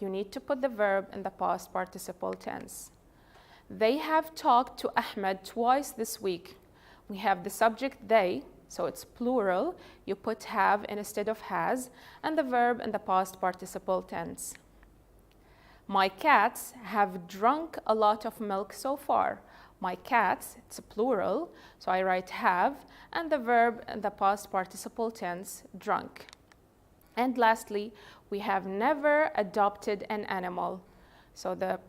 you need to put the verb in the past participle tense. They have talked to Ahmed twice this week. We have the subject they, so it's plural. You put have instead of has, and the verb in the past participle tense. My cats have drunk a lot of milk so far. My cats, it's a plural, so I write have, and the verb in the past participle tense, drunk. And lastly, we have never adopted an animal. So the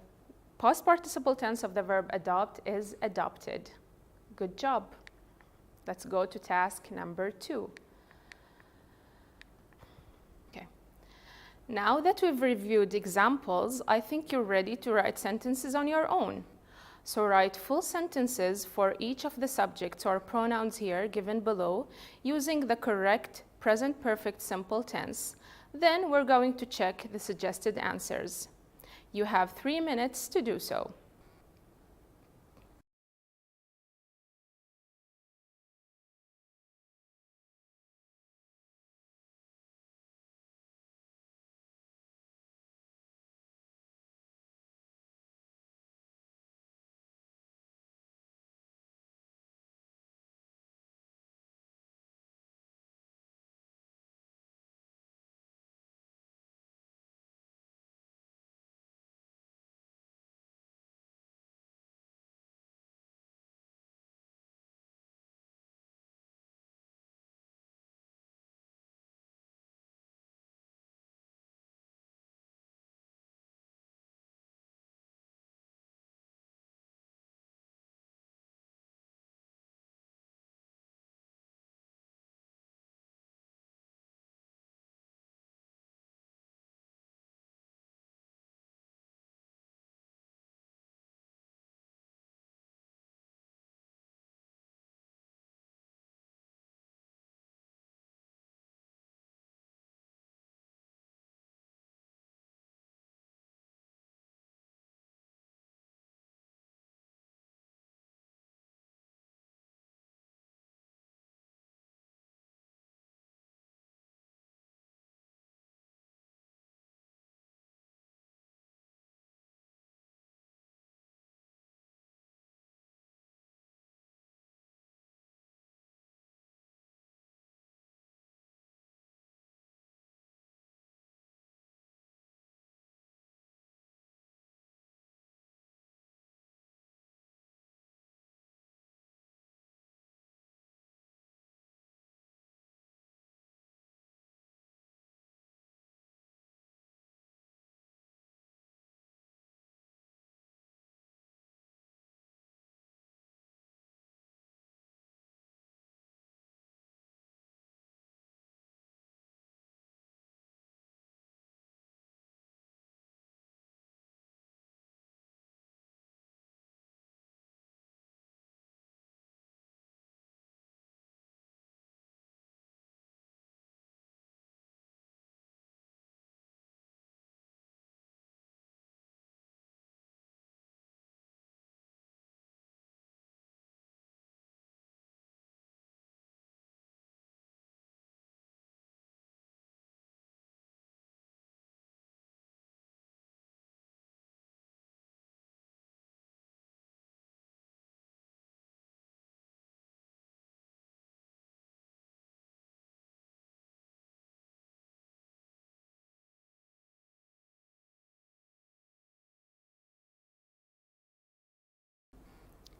past participle tense of the verb adopt is adopted. Good job. Let's go to task number 2. Okay. Now that we've reviewed examples, I think you're ready to write sentences on your own. So write full sentences for each of the subjects or pronouns here given below using the correct present perfect simple tense. Then we're going to check the suggested answers. You have 3 minutes to do so.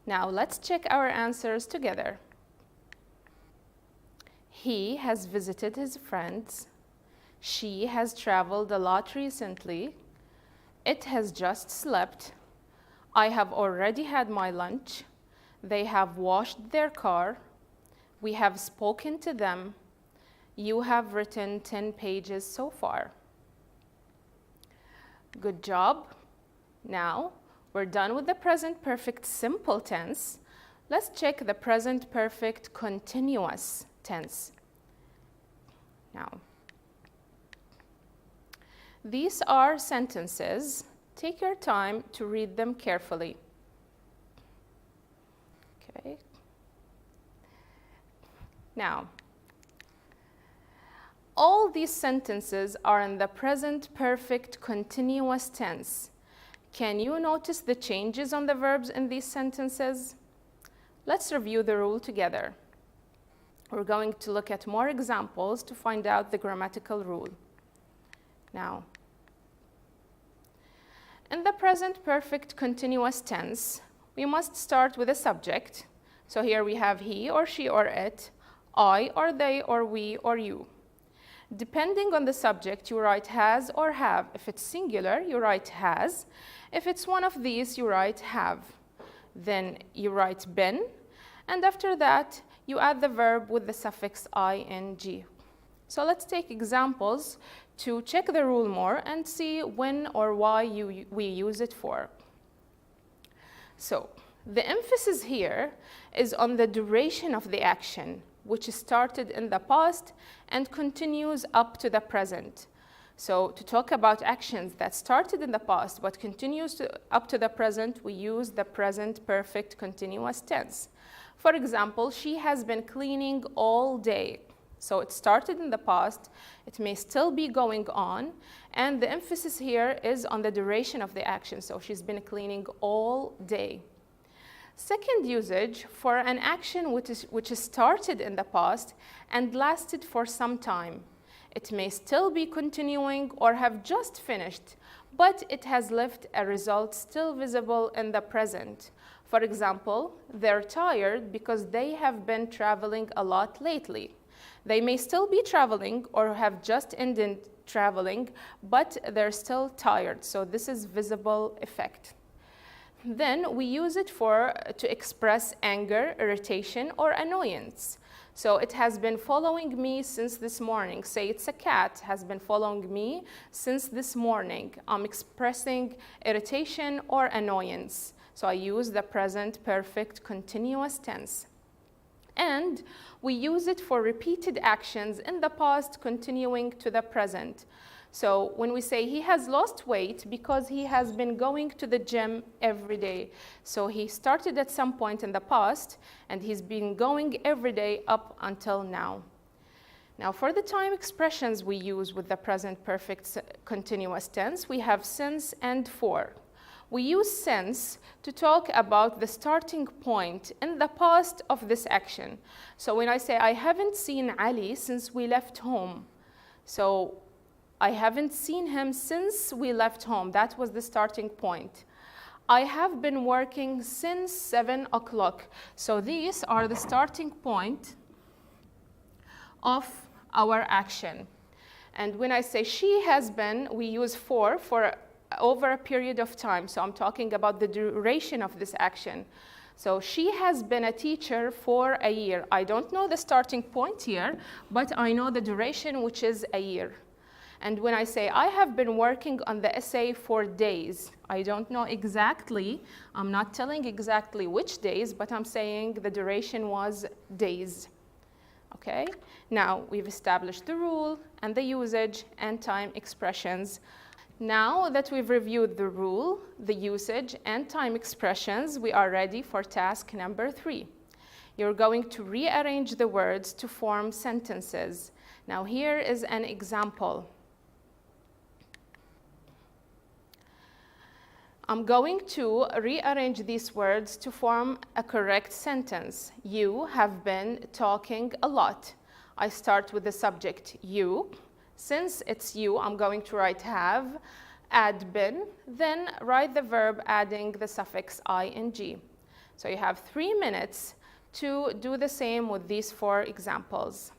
Now let's check our answers together. He has visited his friends. She has traveled a lot recently. It has just slept. I have already had my lunch. They have washed their car. We have spoken to them. You have written 10 pages so far. Good job. Now, we're done with the present perfect simple tense. Let's check the present perfect continuous tense. Now, these are sentences. Take your time to read them carefully. Okay. Now, All these sentences are in the present perfect continuous tense. Can you notice the changes on the verbs in these sentences? Let's review the rule together. We're going to look at more examples to find out the grammatical rule. Now, in the present perfect continuous tense, we must start with a subject. So here we have he or she or it, I or they or we or you. Depending on the subject, you write has or have. If it's singular, you write has. If it's one of these, you write have. Then you write been, and after that, you add the verb with the suffix ing. So let's take examples to check the rule more and see when or why we use it for. So the emphasis here is on the duration of the action, which started in the past and continues up to the present. So to talk about actions that started in the past but continues up to the present, we use the present perfect continuous tense. For example, she has been cleaning all day. So it started in the past, it may still be going on, and the emphasis here is on the duration of the action. So she's been cleaning all day. Second usage for an action which is started in the past and lasted for some time. It may still be continuing or have just finished, but it has left a result still visible in the present. For example, they're tired because they have been traveling a lot lately. They may still be traveling or have just ended traveling, but they're still tired. So this is visible effect. Then we use it to express anger, irritation, or annoyance. So it has been following me since this morning. Say it's a cat has been following me since this morning. I'm expressing irritation or annoyance. So I use the present perfect continuous tense. And we use it for repeated actions in the past continuing to the present. So when we say he has lost weight because he has been going to the gym every day. So he started at some point in the past and he's been going every day up until now. Now for the time expressions we use with the present perfect continuous tense, we have since and for. We use since to talk about the starting point in the past of this action. So when I say I haven't seen Ali since we left home. So I haven't seen him since we left home. That was the starting point. I have been working since 7 o'clock. So these are the starting point of our action. And when I say she has been, we use for over a period of time. So I'm talking about the duration of this action. So she has been a teacher for a year. I don't know the starting point here, but I know the duration, which is a year. And when I say I have been working on the essay for days, I don't know exactly, I'm not telling exactly which days, but I'm saying the duration was days. Okay? Now we've established the rule and the usage and time expressions. Now that we've reviewed the rule, the usage, and time expressions, we are ready for task number 3. You're going to rearrange the words to form sentences. Now here is an example. I'm going to rearrange these words to form a correct sentence. You have been talking a lot. I start with the subject you. Since it's you, I'm going to write have, add been, then write the verb adding the suffix ing. So you have 3 minutes to do the same with these 4 examples.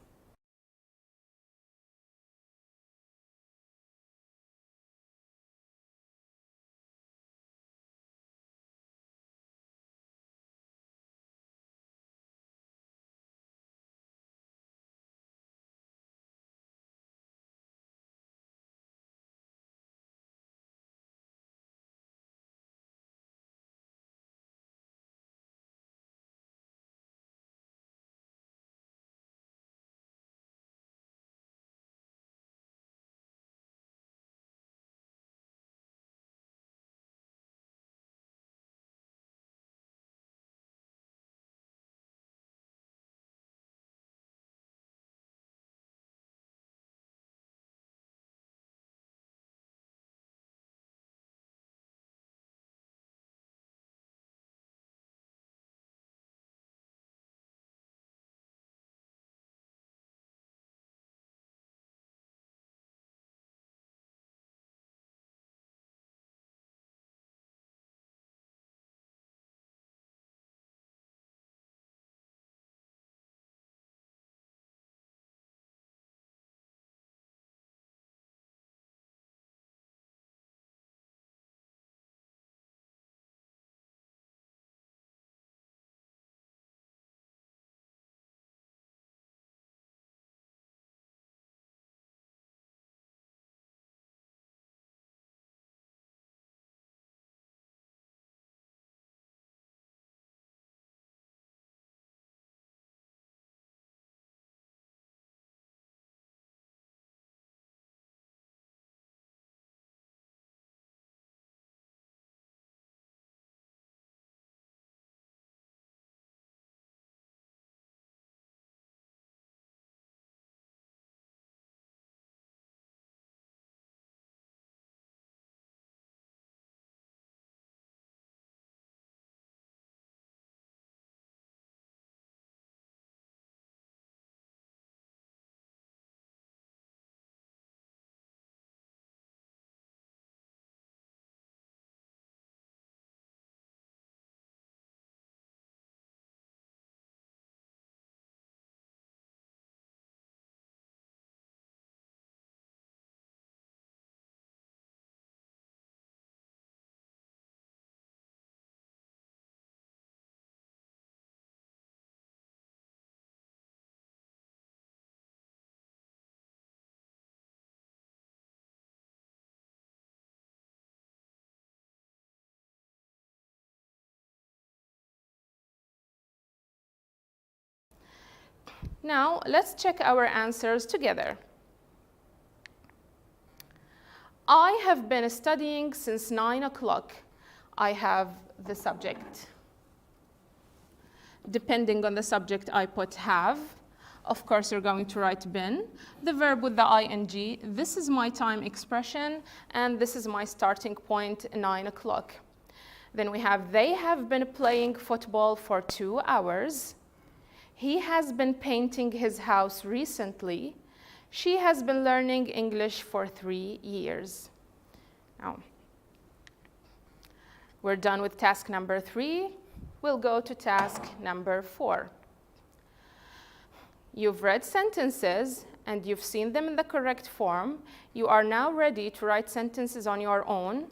Now, let's check our answers together. I have been studying since 9 o'clock. I have the subject. Depending on the subject, I put have. Of course, you're going to write been. The verb with the ing. This is my time expression, and this is my starting point, 9 o'clock. Then we have, they have been playing football for 2 hours. He has been painting his house recently. She has been learning English for 3 years. Now, we're done with task number 3. We'll go to task number 4. You've read sentences and you've seen them in the correct form. You are now ready to write sentences on your own.